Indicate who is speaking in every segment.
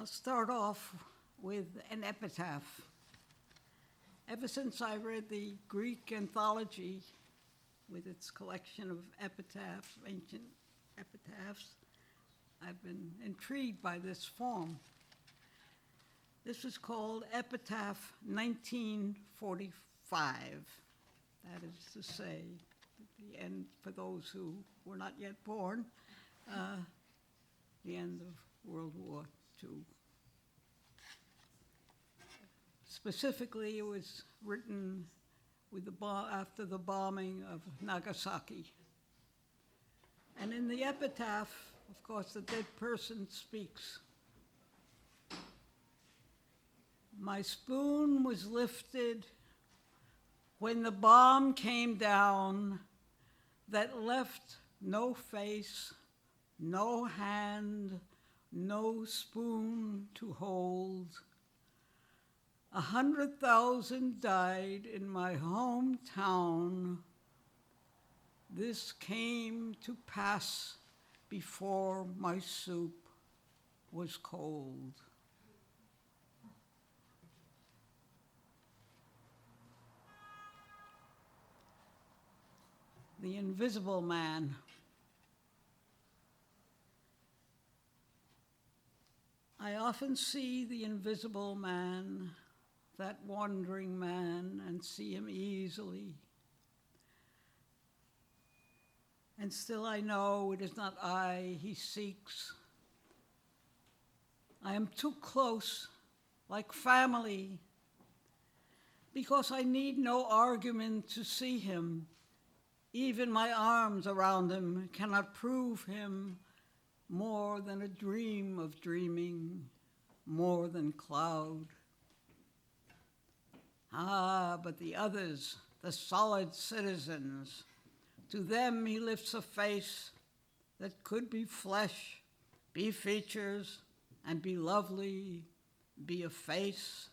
Speaker 1: I'll start off with an epitaph. Ever since I read the Greek anthology with its collection of epitaphs, ancient epitaphs, I've been intrigued by this form. This is called Epitaph 1945. That is to say, the end, for those who were not yet born, the end of World War II. Specifically, it was written with after the bombing of Nagasaki. And in the epitaph, of course, the dead person speaks. My spoon was lifted when the bomb came down that left no face, no hand, no spoon to hold. 100,000 died in my hometown. This came to pass before my soup was cold. The invisible man. I often see the invisible man, that wandering man, and see him easily. And still I know it is not I he seeks. I am too close, like family, because I need no argument to see him. Even my arms around him cannot prove him more than a dream of dreaming, more than cloud. Ah, but the others, the solid citizens, to them he lifts a face that could be flesh, be features, and be lovely, be a face.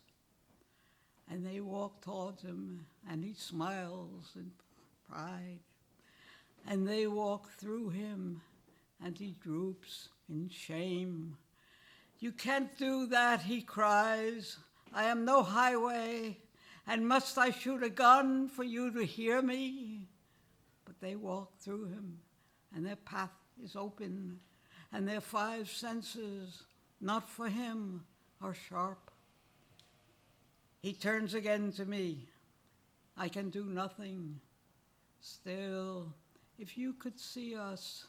Speaker 1: And they walk towards him, and he smiles in pride. And they walk through him, and he droops in shame. You can't do that, he cries. I am no highway, and must I shoot a gun for you to hear me? But they walk through him, and their path is open, and their five senses, not for him, are sharp. He turns again to me. I can do nothing. Still, if you could see us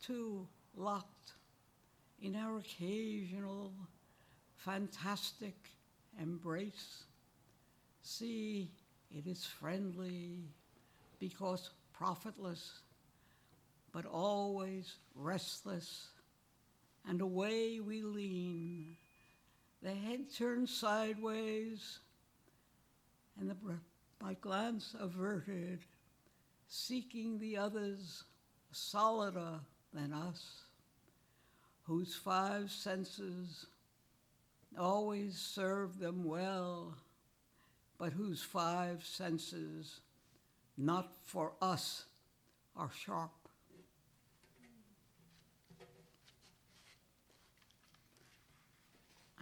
Speaker 1: two locked in our occasional fantastic embrace, see, it is friendly because profitless, but always restless, and away we lean, the head turned sideways, and my glance averted, seeking the others solider than us, whose five senses always serve them well, but whose five senses, not for us, are sharp.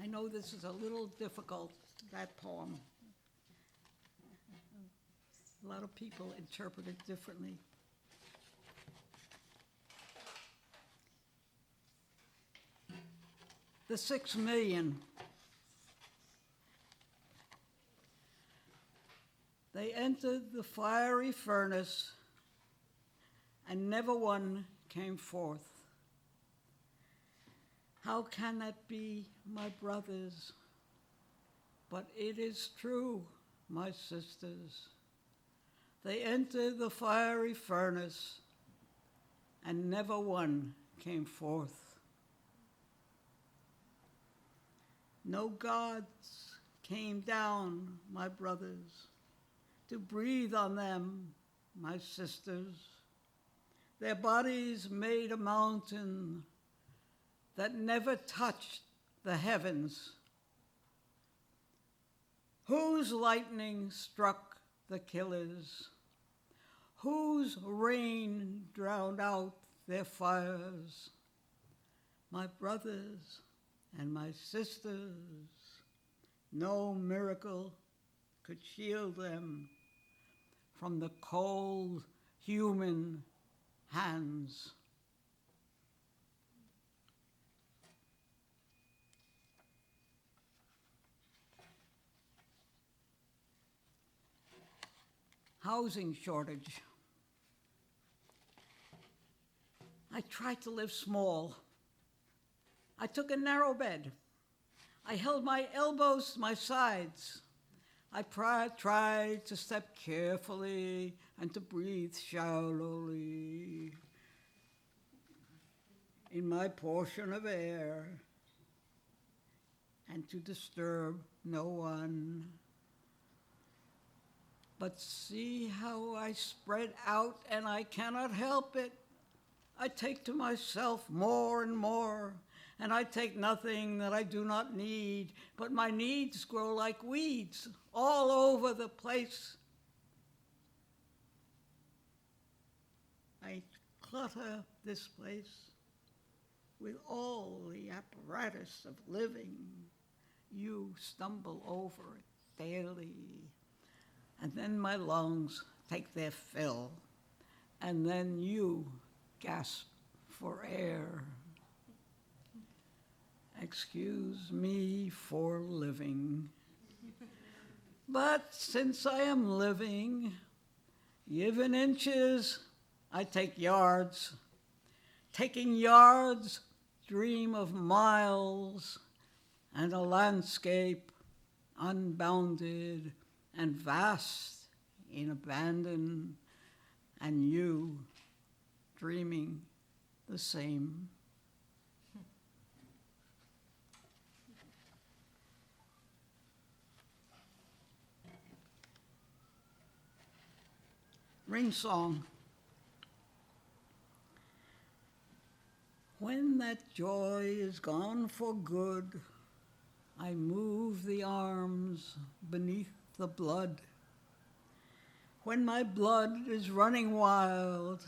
Speaker 1: I know this is a little difficult, that poem. A lot of people interpret it differently. The 6 million. They entered the fiery furnace, and never one came forth. How can that be, my brothers? But it is true, my sisters. They entered the fiery furnace, and never one came forth. No gods came down, my brothers, to breathe on them, my sisters. Their bodies made a mountain that never touched the heavens. Whose lightning struck the killers? Whose rain drowned out their fires? My brothers, and my sisters. No miracle could shield them from the cold human hands. Housing shortage. I tried to live small. I took a narrow bed. I held my elbows to my sides. I tried to step carefully and to breathe shallowly in my portion of air and to disturb no one. But see how I spread out, and I cannot help it. I take to myself more and more, and I take nothing that I do not need, but my needs grow like weeds all over the place. I clutter this place with all the apparatus of living. You stumble over it daily. And then my lungs take their fill, and then you gasp for air. Excuse me for living. But since I am living, given inches, I take yards. Taking yards, dream of miles and a landscape unbounded and vast in abandon, and you dreaming the same. Ring song. When that joy is gone for good, I move the arms beneath the blood. When my blood is running wild,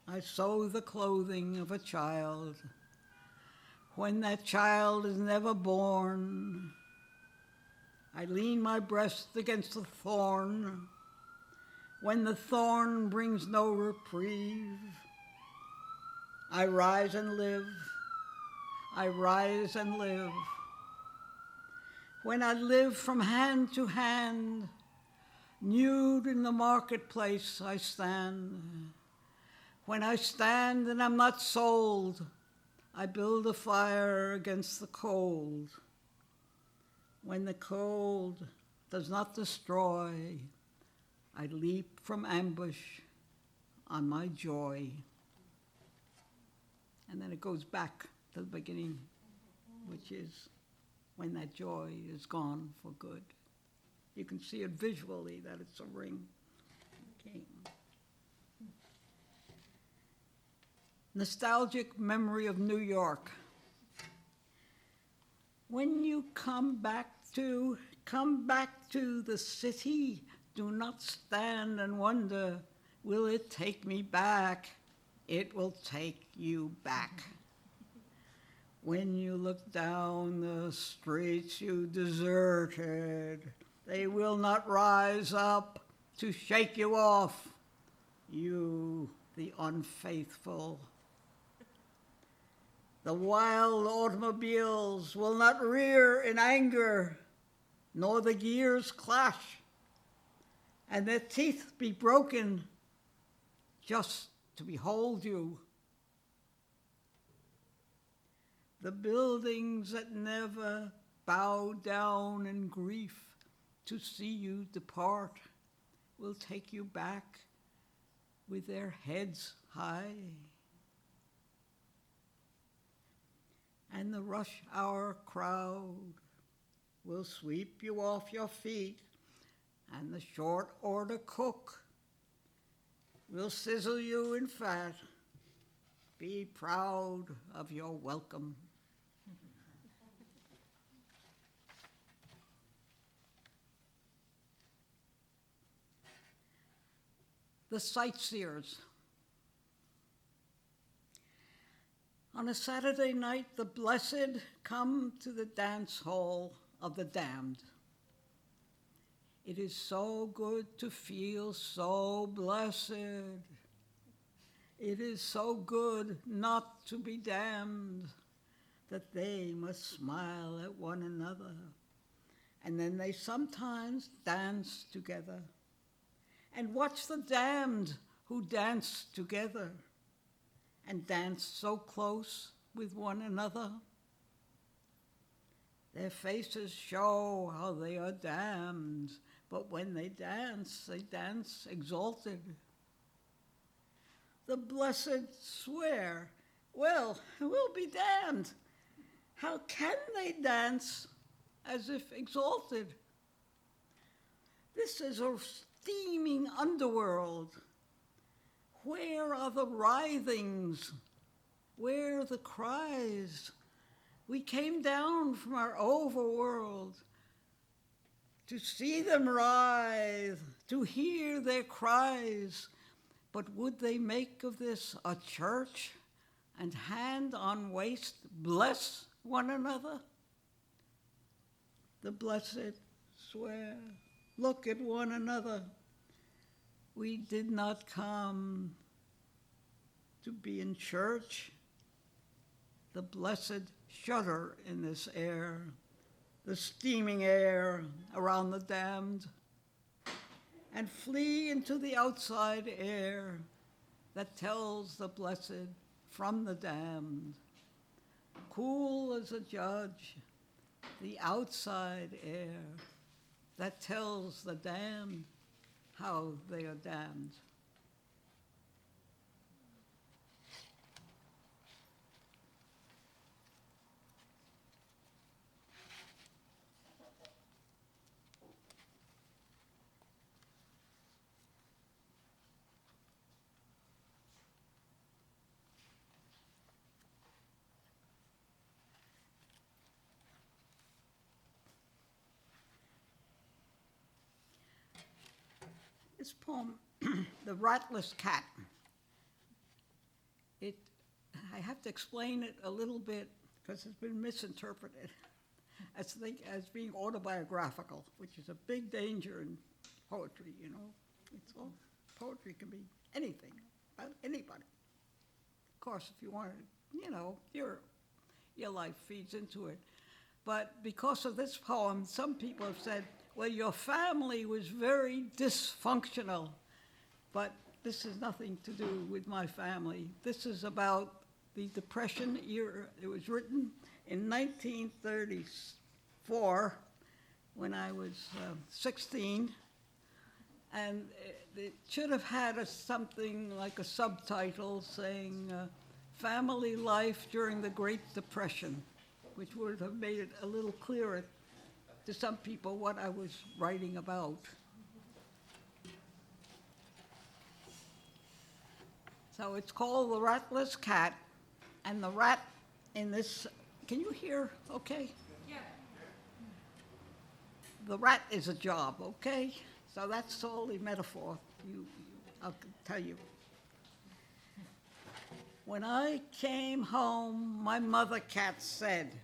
Speaker 1: I sew the clothing of a child. When that child is never born, I lean my breast against the thorn. When the thorn brings no reprieve, I rise and live. I rise and live. When I live from hand to hand, nude in the marketplace I stand. When I stand and am not sold, I build a fire against the cold. When the cold does not destroy, I leap from ambush on my joy. And then it goes back to the beginning, which is when that joy is gone for good. You can see it visually that it's a ring. Okay. Nostalgic memory of New York. When you come back to the city, do not stand and wonder, will it take me back? It will take you back. When you look down the streets you deserted, they will not rise up to shake you off, you, the unfaithful. The wild automobiles will not rear in anger, nor the gears clash, and their teeth be broken just to behold you. The buildings that never bow down in grief to see you depart will take you back with their heads high. And the rush hour crowd will sweep you off your feet, and the short order cook will sizzle you in fat. Be proud of your welcome. The sightseers. On a Saturday night, the blessed come to the dance hall of the damned. It is so good to feel so blessed. It is so good not to be damned that they must smile at one another. And then they sometimes dance together. And watch the damned who dance together and dance so close with one another. Their faces show how they are damned, but when they dance exalted. The blessed swear, well, we'll be damned. How can they dance as if exalted? This is a steaming underworld. Where are the writhings? Where are the cries? We came down from our overworld to see them writhe, to hear their cries. But would they make of this a church and hand on waist bless one another? The blessed swear, look at one another. We did not come to be in church. The blessed shudder in this air, the steaming air around the damned, and flee into the outside air that tells the blessed from the damned. Cool as a judge, the outside air that tells the damned how they are damned. This poem, The Ratless Cat, I have to explain it a little bit because it's been misinterpreted as being autobiographical, which is a big danger in poetry, you know. It's all, poetry can be anything, about anybody. Of course, if you want to, you know, your life feeds into it. But because of this poem, some people have said, well, your family was very dysfunctional, but this has nothing to do with my family. This is about the Depression era. It was written in 1934 when I was 16, and it should have had something like a subtitle saying Family Life During the Great Depression, which would have made it a little clearer to some people what I was writing about. So it's called The Ratless Cat, and the rat in this, can you hear okay?
Speaker 2: Yeah.
Speaker 1: The rat is a job, okay? So that's solely metaphor, I'll tell you. When I came home, my mother cat said,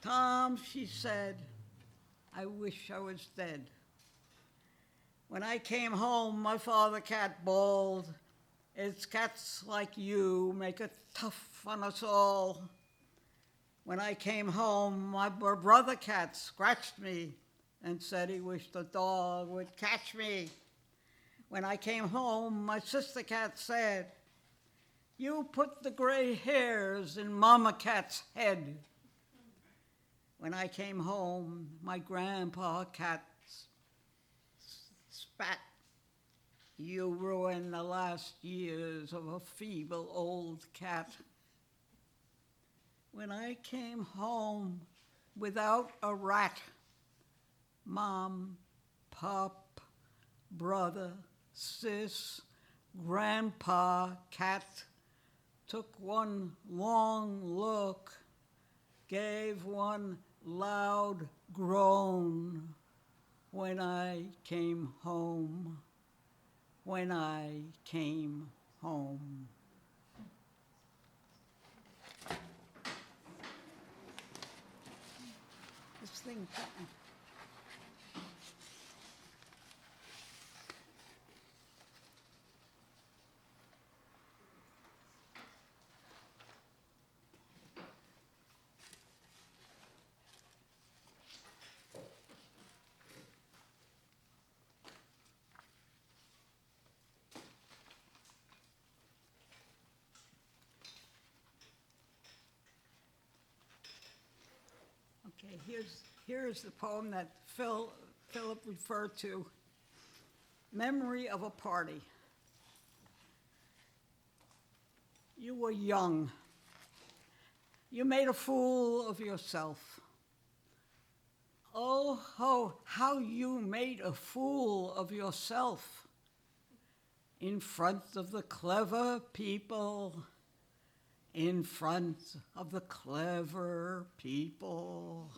Speaker 1: Tom, she said, I wish I was dead. When I came home, my father cat bawled, it's cats like you make it tough on us all. When I came home, my brother cat scratched me and said he wished a dog would catch me. When I came home, my sister cat said, you put the gray hairs in Mama Cat's head. When I came home, my grandpa cat spat. You ruined the last years of a feeble old cat. When I came home without a rat, Mom, Pop, brother, sis, grandpa cat took one long look, gave one loud groan when I came home, when I came home. thing. Okay, here's the poem that Philip referred to. Memory of a party. You were young. You made a fool of yourself. Oh, how you made a fool of yourself in front of the clever people, in front of the clever people.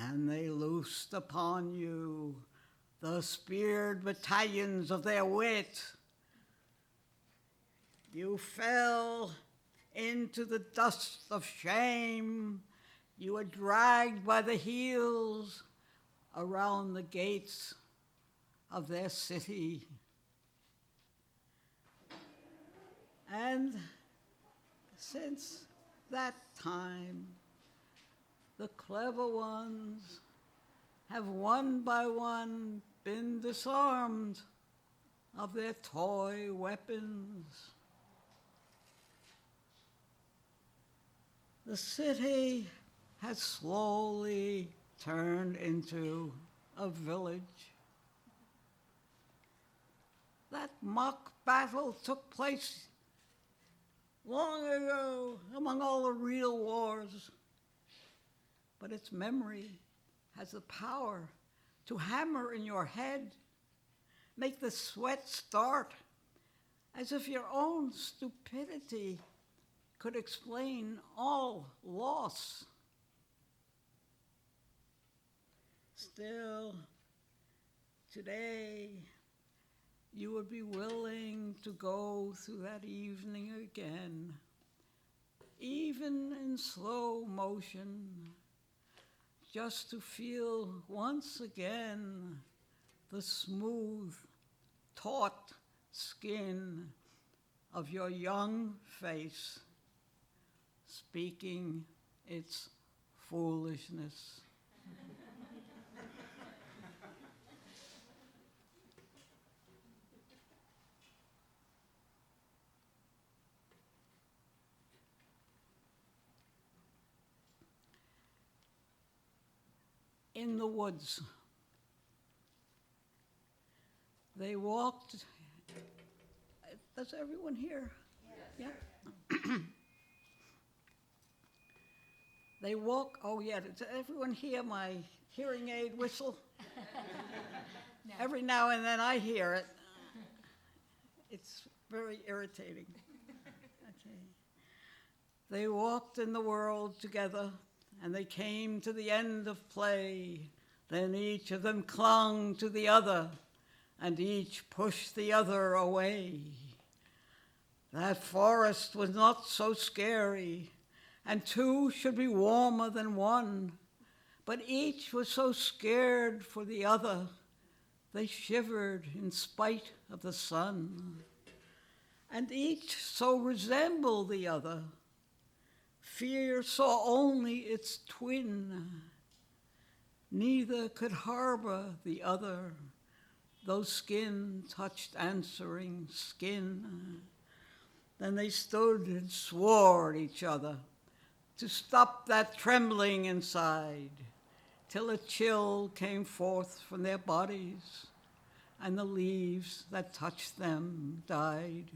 Speaker 1: And they loosed upon you the speared battalions of their wit. You fell into the dust of shame. You were dragged by the heels around the gates of their city. And since that time, the clever ones have one by one been disarmed of their toy weapons. The city has slowly turned into a village. That mock battle took place long ago among all the real wars, but its memory has the power to hammer in your head, make the sweat start, as if your own stupidity could explain all loss. Still, today, you would be willing to go through that evening again, even in slow motion, just to feel once again the smooth, taut skin of your young face speaking its foolishness. In the woods, they walked. Does everyone hear? Yes. Yeah. They walk. Oh yeah. Does everyone hear my hearing aid whistle? No. Every now and then I hear it. It's very irritating. Okay. They walked in the world together, and they came to the end of play. Then each of them clung to the other, and each pushed the other away. That forest was not so scary, and two should be warmer than one, but each was so scared for the other, they shivered in spite of the sun. And each so resembled the other, fear saw only its twin. Neither could harbor the other, though skin touched answering skin. Then they stood and swore at each other to stop that trembling inside, till a chill came forth from their bodies, and the leaves that touched them died.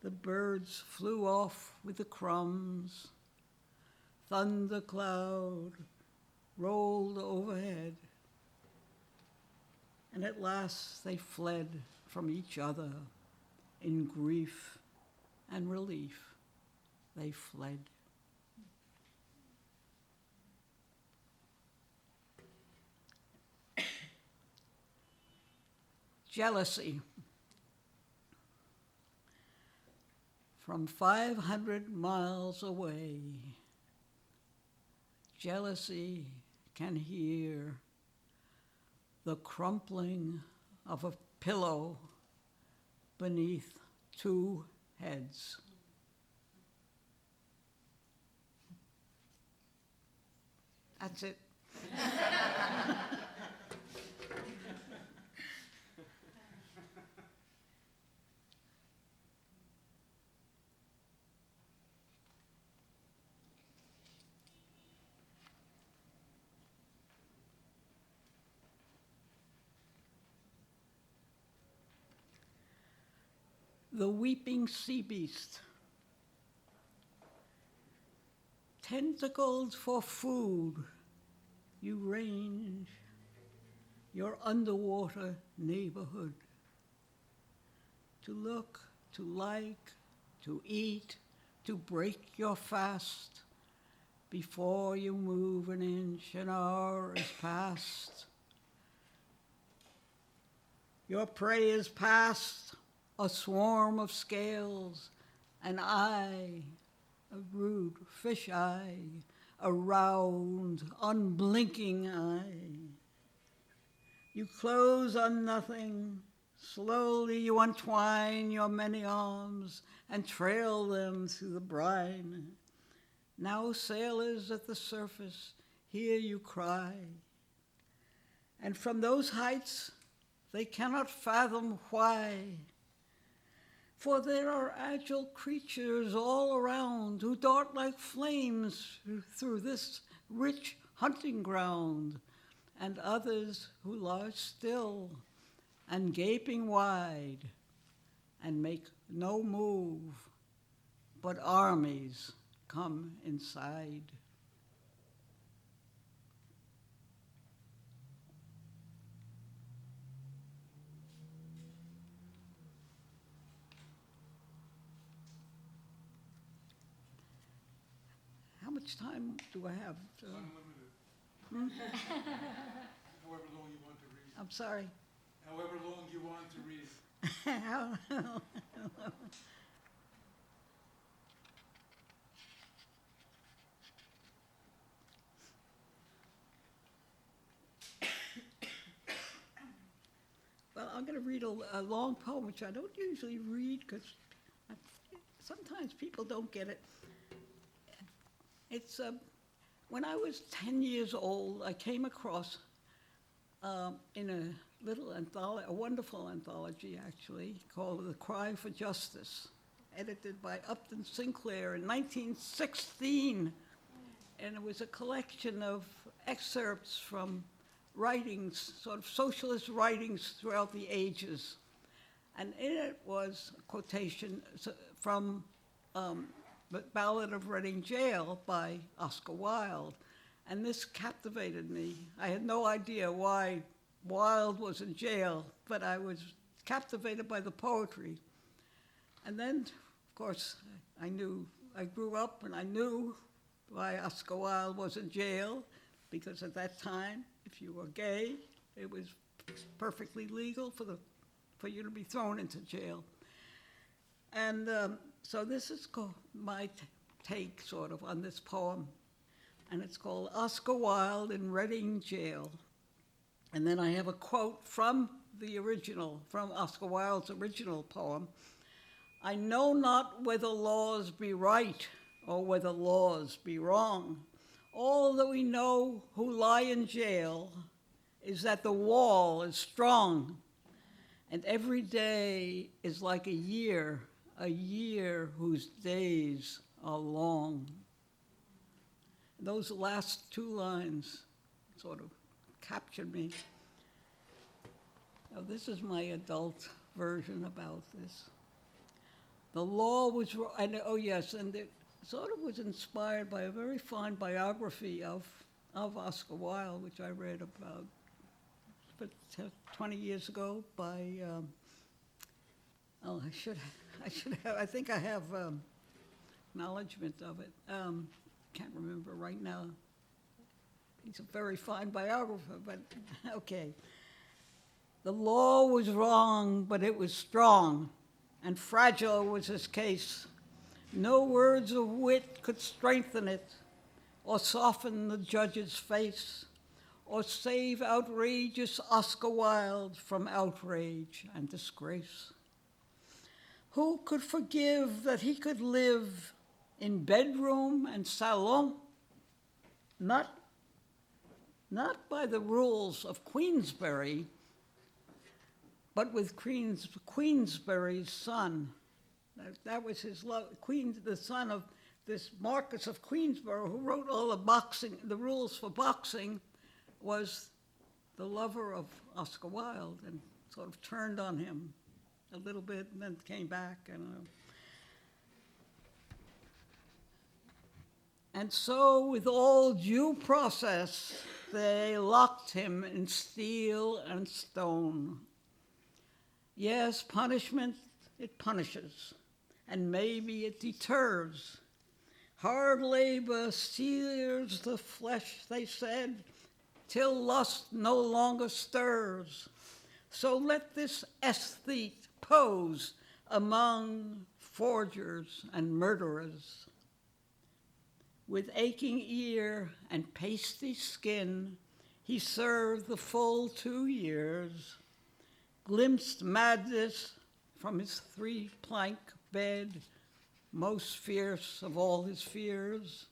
Speaker 1: The birds flew off with the crumbs. Thundercloud rolled overhead. And at last they fled from each other in grief and relief. They fled. Jealousy. From 500 miles away, jealousy can hear the crumpling of a pillow beneath two heads. That's it. The weeping sea beast. Tentacles for food, you range your underwater neighborhood. To look, to like, to eat, to break your fast. Before you move an inch, an hour is past. Your prey is past, a swarm of scales, an eye, a rude fish eye, a round, unblinking eye. You close on nothing. Slowly you untwine your many arms and trail them through the brine. Now sailors at the surface, hear you cry. And from those heights, they cannot fathom why. For there are agile creatures all around who dart like flames through this rich hunting ground, and others who lie still and gaping wide and make no move, but armies come inside. How much time do I have?
Speaker 2: Unlimited. However long you want to read.
Speaker 1: I'm sorry.
Speaker 2: However long you want to read.
Speaker 1: Well, I'm going to read a long poem, which I don't usually read because sometimes people don't get it. It's when I was 10 years old, I came across in a little anthology, a wonderful anthology actually, called The Cry for Justice, edited by Upton Sinclair in 1916. And it was a collection of excerpts from writings, sort of socialist writings throughout the ages. And in it was a quotation from The Ballad of Reading Jail by Oscar Wilde. And this captivated me. I had no idea why Wilde was in jail, but I was captivated by the poetry. And then, of course, I grew up and I knew why Oscar Wilde was in jail, because at that time, if you were gay, it was perfectly legal for you to be thrown into jail. And so this is my take, sort of, on this poem. And it's called Oscar Wilde in Reading Jail. And then I have a quote from from Oscar Wilde's original poem. I know not whether laws be right or whether laws be wrong. All that we know who lie in jail is that the wall is strong, and every day is like a year whose days are long. Those last two lines sort of captured me. Now, this is my adult version about this. The law was, and oh yes, and it sort of was inspired by a very fine biography of Oscar Wilde, which I read about 20 years ago by, I think I have acknowledgement of it. Can't remember right now. He's a very fine biographer, but okay. The law was wrong, but it was strong, and fragile was his case. No words of wit could strengthen it. or soften the judge's face, or save outrageous Oscar Wilde from outrage and disgrace? Who could forgive that he could live in bedroom and salon, not by the rules of Queensberry, but with Queensberry's son? That was his love, the son of this Marquis of Queensberry, who wrote all the rules for boxing, was the lover of Oscar Wilde and sort of turned on him a little bit and then came back. And so, with all due process, they locked him in steel and stone. Yes, punishment, it punishes, and maybe it deters. Hard labor sears the flesh, they said, till lust no longer stirs. So let this aesthete pose among forgers and murderers. With aching ear and pasty skin, he served the full 2 years, glimpsed madness from his 3-plank bed, most fierce of all his fears.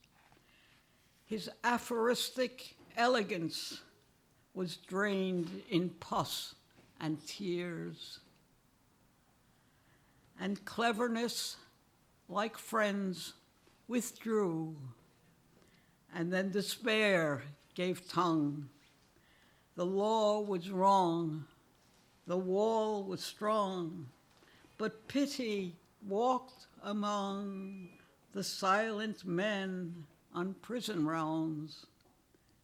Speaker 1: His aphoristic elegance was drained in pus and tears. And cleverness, like friends, withdrew, and then despair gave tongue. The law was wrong, the wall was strong, but pity walked among the silent men on prison rounds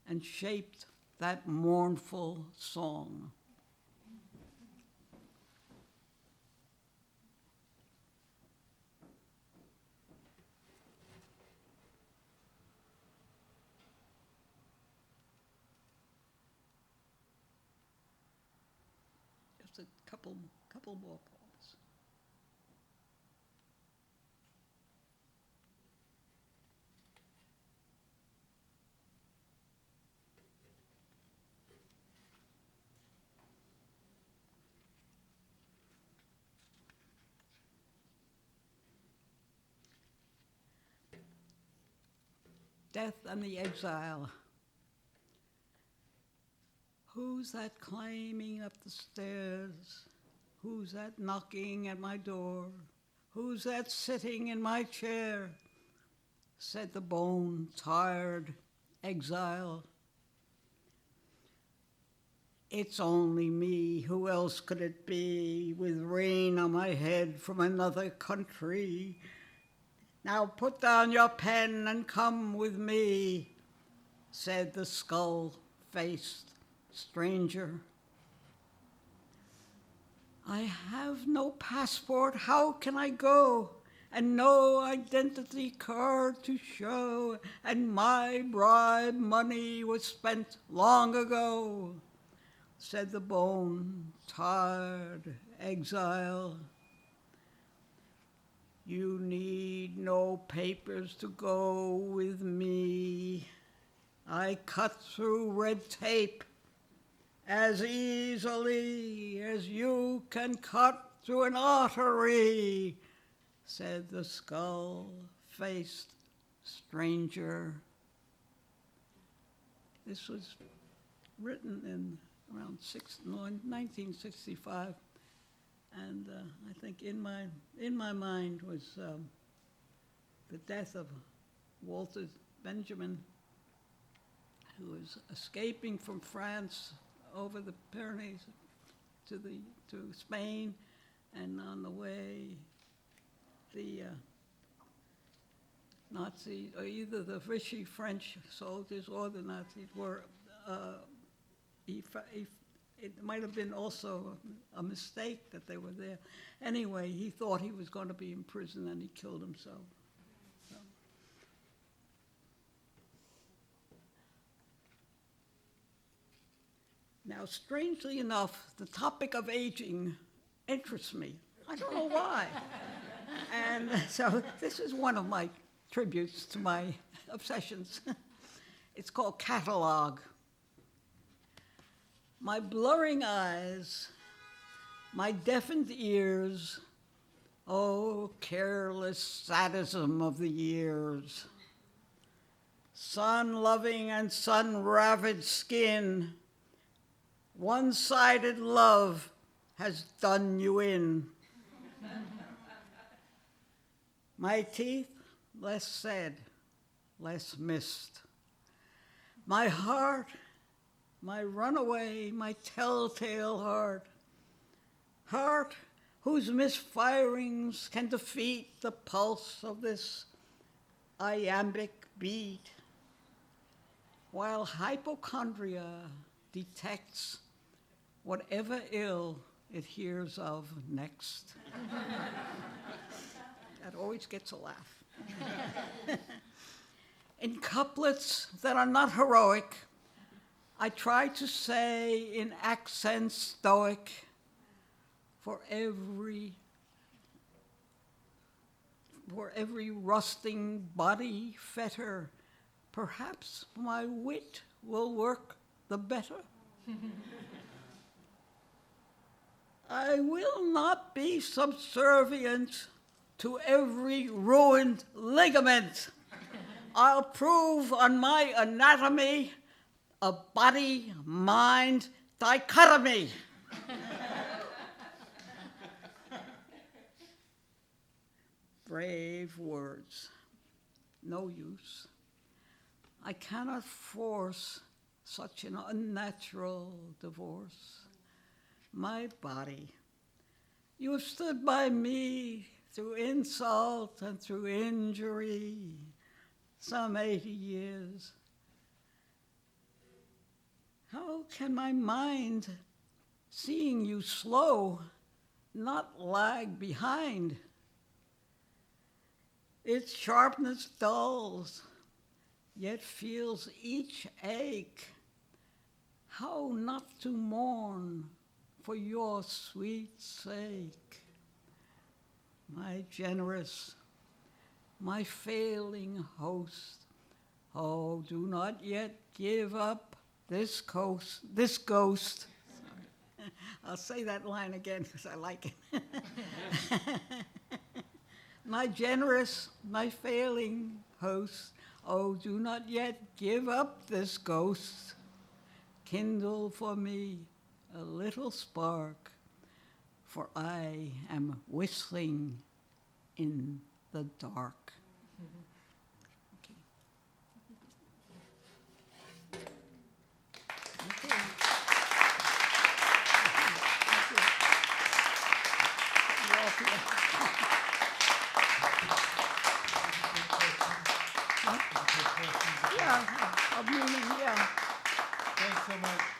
Speaker 1: and shaped that mournful song. Just a couple more poems. Death and the Exile. Who's that climbing up the stairs? Who's that knocking at my door? Who's that sitting in my chair? Said the bone, tired exile. It's only me, who else could it be, with rain on my head from another country? Now put down your pen and come with me, said the skull-faced stranger. I have no passport, how can I go? And no identity card to show, and my bribe money was spent long ago, said the bone, tired exile. You need no papers to go with me. I cut through red tape as easily as you can cut through an artery, said the skull-faced stranger. This was written in around 1965, and I think in my mind was the death of Walter Benjamin, who was escaping from France over the Pyrenees to Spain, and on the way, the Nazis, or either the Vichy French soldiers or the Nazis, were. It might have been also a mistake that they were there. Anyway, he thought he was going to be in prison, and he killed himself. So. Now, strangely enough, the topic of aging interests me. I don't know why. And so this is one of my tributes to my obsessions. It's called Catalog. My blurring eyes, my deafened ears, oh, careless sadism of the years. Sun-loving and sun-ravaged skin, one-sided love has done you in. My teeth, less said, less missed. My heart, my runaway, my telltale heart, heart whose misfirings can defeat the pulse of this iambic beat, while hypochondria detects whatever ill it hears of next. That always gets a laugh. In couplets that are not heroic, I try to say in accents stoic, for every rusting body fetter, perhaps my wit will work the better. I will not be subservient to every ruined ligament. I'll prove on my anatomy a body-mind dichotomy. Brave words, no use. I cannot force such an unnatural divorce. My body, you have stood by me through insult and through injury, some 80 years. How can my mind, seeing you slow, not lag behind? Its sharpness dulls, yet feels each ache. How not to mourn for your sweet sake? My generous, my failing host, oh, do not yet give up this ghost. Sorry. I'll say that line again because I like it. My generous, my failing host, oh, do not yet give up this ghost. Kindle for me a little spark, for I am whistling in the dark. Okay. Okay. Yeah, a meaning, yeah.
Speaker 2: Thanks so much.